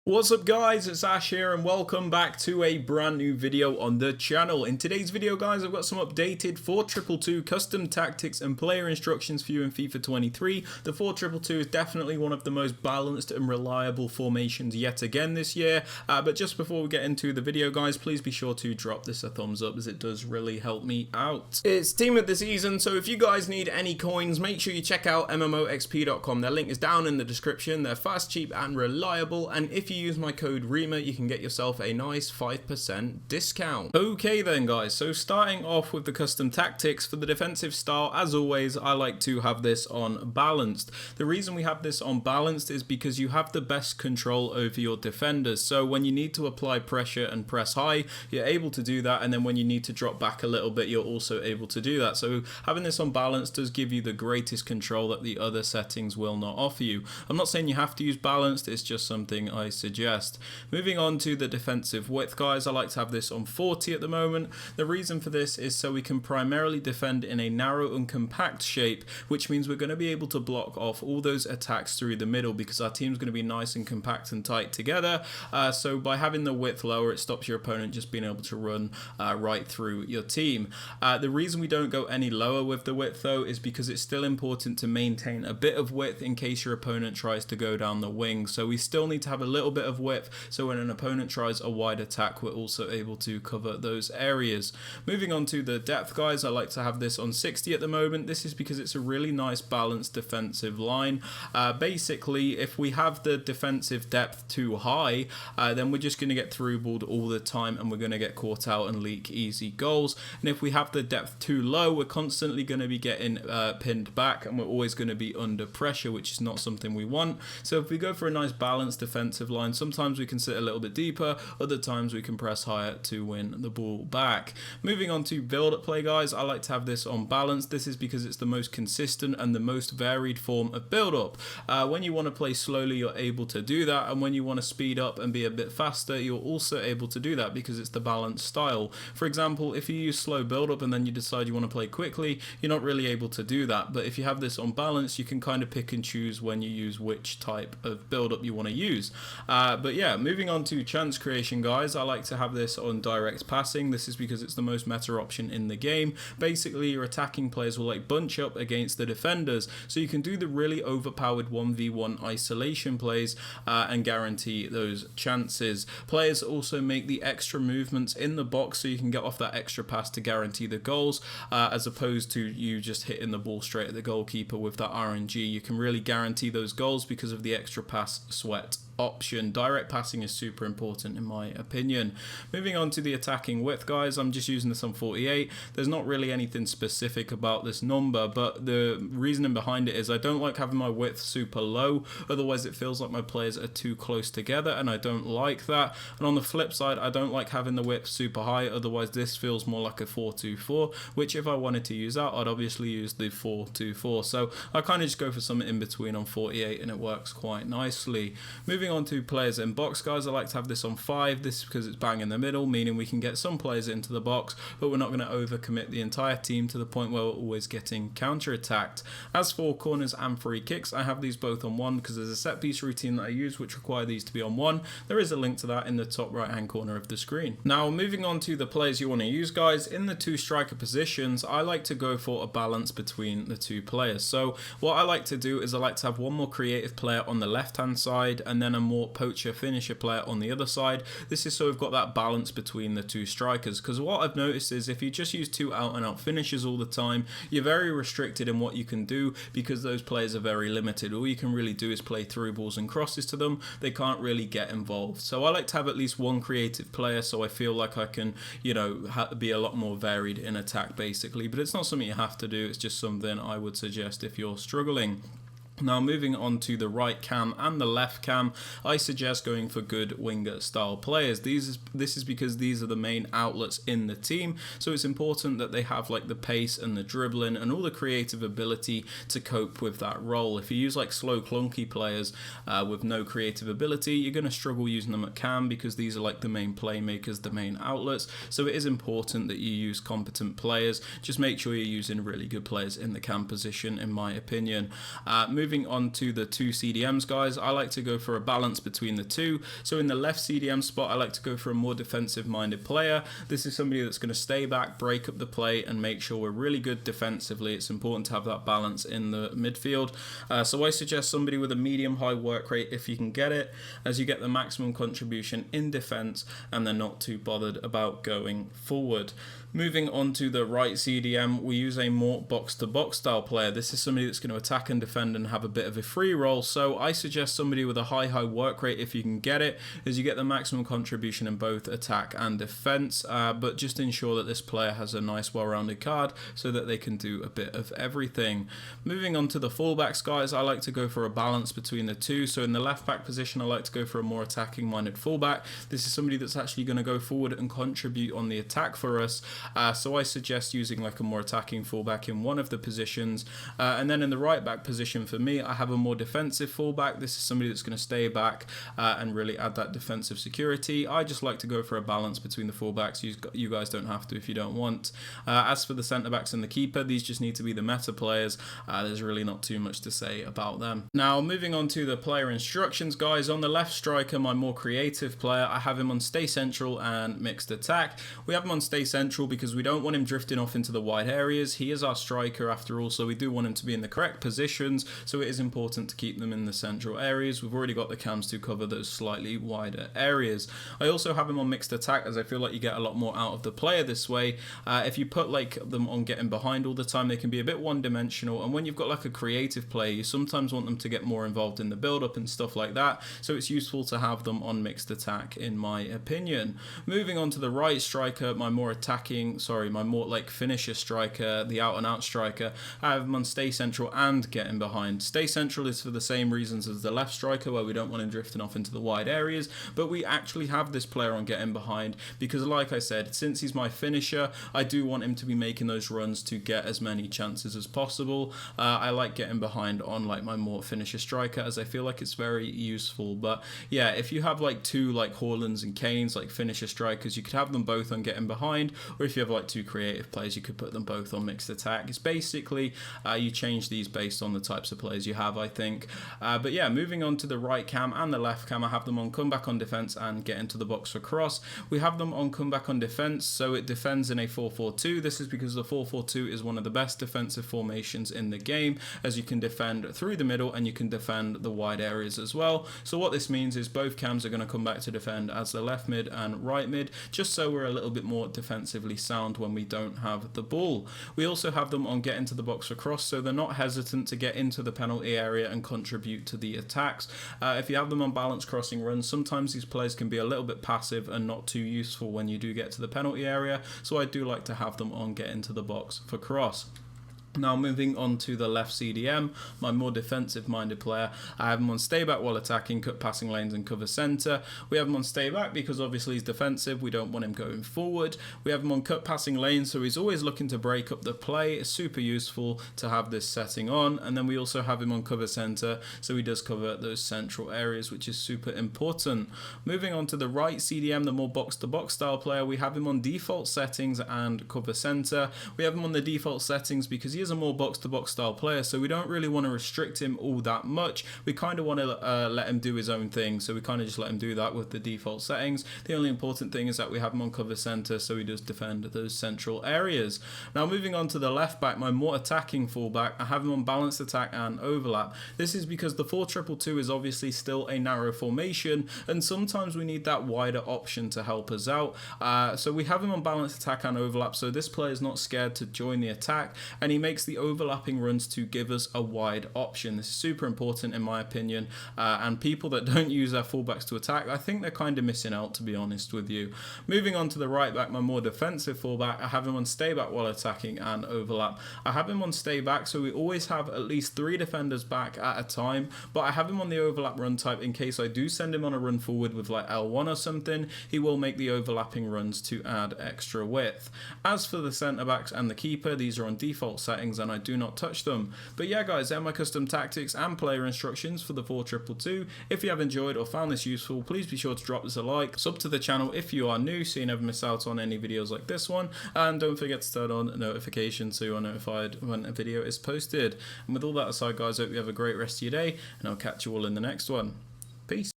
What's up guys, it's Ash here and welcome back to a brand new video on the channel. In today's video guys, I've got some updated 4-2-2 custom tactics and player instructions for you in FIFA 23. The 4-2-2 is definitely one of the most balanced and reliable formations yet again this year. But just before we get into the video guys, please be sure to drop this a thumbs up as it does really help me out. It's team of the season, so if you guys need any coins, make sure you check out MMOXP.com. Their link is down in the description. They're fast, cheap and reliable, and if you use my code Rema, you can get yourself a nice 5% discount. Okay then guys, so starting off with the custom tactics for the defensive style, as always, I like to have this on balanced. The reason we have this on balanced is because you have the best control over your defenders. So when you need to apply pressure and press high, you're able to do that, and then when you need to drop back a little bit, you're also able to do that. So having this on balanced does give you the greatest control that the other settings will not offer you. I'm not saying you have to use balanced, it's just something I suggest. Moving on to the defensive width guys, I like to have this on 40 at the moment. The reason for this is so we can primarily defend in a narrow and compact shape, which means we're going to be able to block off all those attacks through the middle because our team's going to be nice and compact and tight together. So by having the width lower, it stops your opponent just being able to run right through your team. The reason we don't go any lower with the width though is because it's still important to maintain a bit of width in case your opponent tries to go down the wing. So we still need to have a little bit of width, so when an opponent tries a wide attack, we're also able to cover those areas. Moving on to the depth guys, I like to have this on 60 at the moment. This is because it's a really nice balanced defensive line. Basically, if we have the defensive depth too high, then we're just going to get through-balled all the time and we're going to get caught out and leak easy goals. And if we have the depth too low, we're constantly going to be getting pinned back and we're always going to be under pressure, which is not something we want. So if we go for a nice balanced defensive line, sometimes we can sit a little bit deeper, other times we can press higher to win the ball back. Moving on to build-up play guys, I like to have this on balance. This is because it's the most consistent and the most varied form of build-up. When you want to play slowly, you're able to do that, and when you want to speed up and be a bit faster, you're also able to do that because it's the balanced style. For example, if you use slow build-up and then you decide you want to play quickly, you're not really able to do that. But if you have this on balance, you can kind of pick and choose when you use which type of build-up you want to use. But yeah, moving on to chance creation guys, I like to have this on direct passing. This is because it's the most meta option in the game. Basically, your attacking players will like bunch up against the defenders, so you can do the really overpowered 1v1 isolation plays and guarantee those chances. Players also make the extra movements in the box so you can get off that extra pass to guarantee the goals, as opposed to you just hitting the ball straight at the goalkeeper with that RNG. You can really guarantee those goals because of the extra pass sweat option. Direct passing is super important in my opinion. Moving on to the attacking width guys, I'm just using this on 48. There's not really anything specific about this number, but the reasoning behind it is I don't like having my width super low, otherwise it feels like my players are too close together and I don't like that. And on the flip side, I don't like having the width super high, otherwise this feels more like a 4-2-4, which if I wanted to use that, I'd obviously use the 4-2-4. So I kind of just go for something in between on 48 and it works quite nicely. Moving on to players in box guys, I like to have this on 5. This is because it's bang in the middle, meaning we can get some players into the box, but we're not going to overcommit the entire team to the point where we're always getting counter-attacked. As for corners and free kicks, I have these both on 1 because there's a set piece routine that I use which require these to be on 1. There is a link to that in the top right hand corner of the screen. Now moving on to the players you want to use guys, in the 2 striker positions, I like to go for a balance between the 2 players. So what I like to do is I like to have one more creative player on the left hand side and then a more poacher finisher player on the other side. This is so we've got that balance between the 2 strikers, because what I've noticed is if you just use 2 out and out finishers all the time, you're very restricted in what you can do because those players are very limited. All you can really do is play through balls and crosses to them. They can't really get involved. So I like to have at least one creative player so I feel like I can, you know, be a lot more varied in attack basically, but it's not something you have to do, it's just something I would suggest if you're struggling. Now moving on to the right cam and the left cam, I suggest going for good winger style players. This is because these are the main outlets in the team, so it's important that they have like the pace and the dribbling and all the creative ability to cope with that role. If you use like slow clunky players with no creative ability, you're going to struggle using them at cam because these are like the main playmakers, the main outlets. So it is important that you use competent players. Just make sure you're using really good players in the cam position, in my opinion. Moving moving on to the two CDMs, guys, I like to go for a balance between the two. So in the left CDM spot, I like to go for a more defensive-minded player. This is somebody that's going to stay back, break up the play, and make sure we're really good defensively. It's important to have that balance in the midfield. So I suggest somebody with a medium-high work rate if you can get it, as you get the maximum contribution in defense and they're not too bothered about going forward. Moving on to the right CDM, we use a more box-to-box style player. This is somebody that's going to attack and defend and have a bit of a free roll. So I suggest somebody with a high work rate if you can get it, as you get the maximum contribution in both attack and defense. But just ensure that this player has a nice well-rounded card so that they can do a bit of everything. Moving on to the fullbacks, guys, I like to go for a balance between the two. So in the left back position, I like to go for a more attacking-minded fullback. This is somebody that's actually going to go forward and contribute on the attack for us. So I suggest using like a more attacking fullback in one of the positions. And then in the right back position for me, I have a more defensive fullback. This is somebody that's going to stay back and really add that defensive security. I just like to go for a balance between the fullbacks. You guys don't have to if you don't want. As for the centre backs and the keeper, these just need to be the meta players. There's really not too much to say about them. Now moving on to the player instructions, guys. On the left striker, my more creative player, I have him on stay central and mixed attack. We have him on stay central because we don't want him drifting off into the wide areas. He is our striker after all, so we do want him to be in the correct positions, so it is important to keep them in the central areas. We've already got the cams to cover those slightly wider areas. I also have him on mixed attack, as I feel like you get a lot more out of the player this way. If you put like them on getting behind all the time, they can be a bit one-dimensional, and when you've got like a creative player, you sometimes want them to get more involved in the build-up and stuff like that, so it's useful to have them on mixed attack in my opinion. Moving on to the right striker, my more like finisher striker, the out-and-out striker, I have him on stay central and getting behind. Stay central is for the same reasons as the left striker, where we don't want him drifting off into the wide areas, but we actually have this player on getting behind because, like I said, since he's my finisher, I do want him to be making those runs to get as many chances as possible. I like getting behind on like my more finisher striker, as I feel like it's very useful. But yeah, if you have like two like Haalands and Kanes, like finisher strikers, you could have them both on getting behind, or if you have like two creative players, you could put them both on mixed attack. It's basically you change these based on the types of players you have, I think. But yeah, moving on to the right cam and the left cam, I have them on comeback on defense and get into the box for cross. We have them on comeback on defense, so it defends in a 4-4-2. This is because the 4-4-2 is one of the best defensive formations in the game, as you can defend through the middle and you can defend the wide areas as well. So what this means is both cams are going to come back to defend as the left mid and right mid, just so we're a little bit more defensively sound when we don't have the ball. We also have them on get into the box for cross, so they're not hesitant to get into the penalty area and contribute to the attacks. If you have them on balanced crossing runs, sometimes these players can be a little bit passive and not too useful when you do get to the penalty area, so I do like to have them on get into the box for cross. Now moving on to the left CDM, my more defensive-minded player, I have him on stay back while attacking, cut passing lanes and cover centre. We have him on stay back because obviously he's defensive, we don't want him going forward. We have him on cut passing lanes, so he's always looking to break up the play. It's super useful to have this setting on. And then we also have him on cover centre, so he does cover those central areas, which is super important. Moving on to the right CDM, the more box-to-box style player, we have him on default settings and cover centre. We have him on the default settings because he is a more box-to-box style player, so we don't really want to restrict him all that much. We kind of want to let him do his own thing, so we kind of just let him do that with the default settings. The only important thing is that we have him on cover centre, so he does defend those central areas. Now moving on to the left back, my more attacking fullback, I have him on balanced attack and overlap. This is because the 4-2-2 is obviously still a narrow formation, and sometimes we need that wider option to help us out. So we have him on balanced attack and overlap, so this player is not scared to join the attack, and he makes the overlapping runs to give us a wide option. This is super important in my opinion, and people that don't use their fullbacks to attack, I think they're kind of missing out, to be honest with you. Moving on to the right back, my more defensive fullback, I have him on stay back while attacking and overlap. I have him on stay back, so we always have at least 3 defenders back at a time, but I have him on the overlap run type in case I do send him on a run forward with like L1 or something. He will make the overlapping runs to add extra width. As for the centre backs and the keeper, these are on default settings settings and I do not touch them. But yeah guys, they're my custom tactics and player instructions for the 422. If you have enjoyed or found this useful, please be sure to drop this a like, sub to the channel if you are new so you never miss out on any videos like this one, and don't forget to turn on notifications so you are notified when a video is posted. And with all that aside guys, I hope you have a great rest of your day, and I'll catch you all in the next one. Peace.